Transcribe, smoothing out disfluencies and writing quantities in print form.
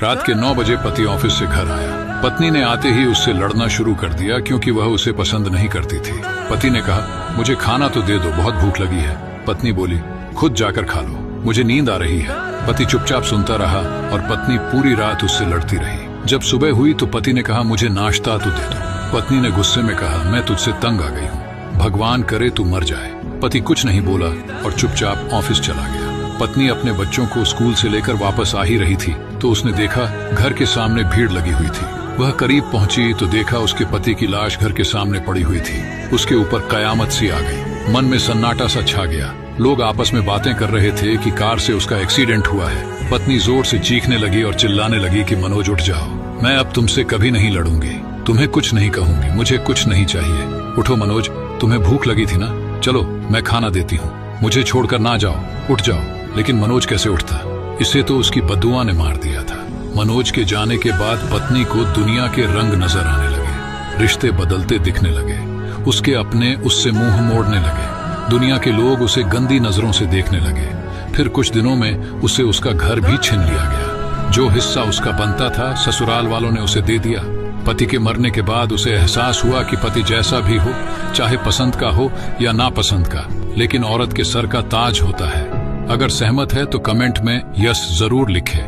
रात के 9 बजे पति ऑफिस से घर आया। पत्नी ने आते ही उससे लड़ना शुरू कर दिया क्योंकि वह उसे पसंद नहीं करती थी। पति ने कहा, मुझे खाना तो दे दो, बहुत भूख लगी है। पत्नी बोली, खुद जाकर खा लो, मुझे नींद आ रही है। पति चुपचाप सुनता रहा और पत्नी पूरी रात उससे लड़ती रही। जब सुबह हुई तो पति ने कहा, मुझे नाश्ता तो दे दो। पत्नी ने गुस्से में कहा, मैं तुझसे तंग आ गई हूँ, भगवान करे तू मर जाए। पति कुछ नहीं बोला और चुपचाप ऑफिस चला गया। पत्नी अपने बच्चों को स्कूल से लेकर वापस आ ही रही थी तो उसने देखा घर के सामने भीड़ लगी हुई थी। वह करीब पहुंची तो देखा उसके पति की लाश घर के सामने पड़ी हुई थी। उसके ऊपर कयामत सी आ गई। मन में सन्नाटा सा छा गया। लोग आपस में बातें कर रहे थे कि कार से उसका एक्सीडेंट हुआ है। पत्नी जोर से चीखने लगी और चिल्लाने लगी कि मनोज उठ जाओ, मैं अब तुमसे कभी नहीं लड़ूंगी, तुम्हें कुछ नहीं कहूंगी, मुझे कुछ नहीं चाहिए। उठो मनोज, तुम्हें भूख लगी थी ना, चलो मैं खाना देती हूँ, मुझे छोड़कर ना जाओ, उठ जाओ। लेकिन मनोज कैसे उठता, इसे तो उसकी बद्दुआ ने मार दिया था। मनोज के जाने के बाद पत्नी को दुनिया के रंग नजर आने लगे, रिश्ते बदलते दिखने लगे, उसके अपने उससे मुंह मोड़ने लगे, दुनिया के लोग उसे गंदी नजरों से देखने लगे। फिर कुछ दिनों में उसे उसका घर भी छीन लिया गया। जो हिस्सा उसका बनता था ससुराल वालों ने उसे दे दिया। पति के मरने के बाद उसे एहसास हुआ कि पति जैसा भी हो, चाहे पसंद का हो या नापसंद का, लेकिन औरत के सर का ताज होता है। अगर सहमत है तो कमेंट में यस जरूर लिखें।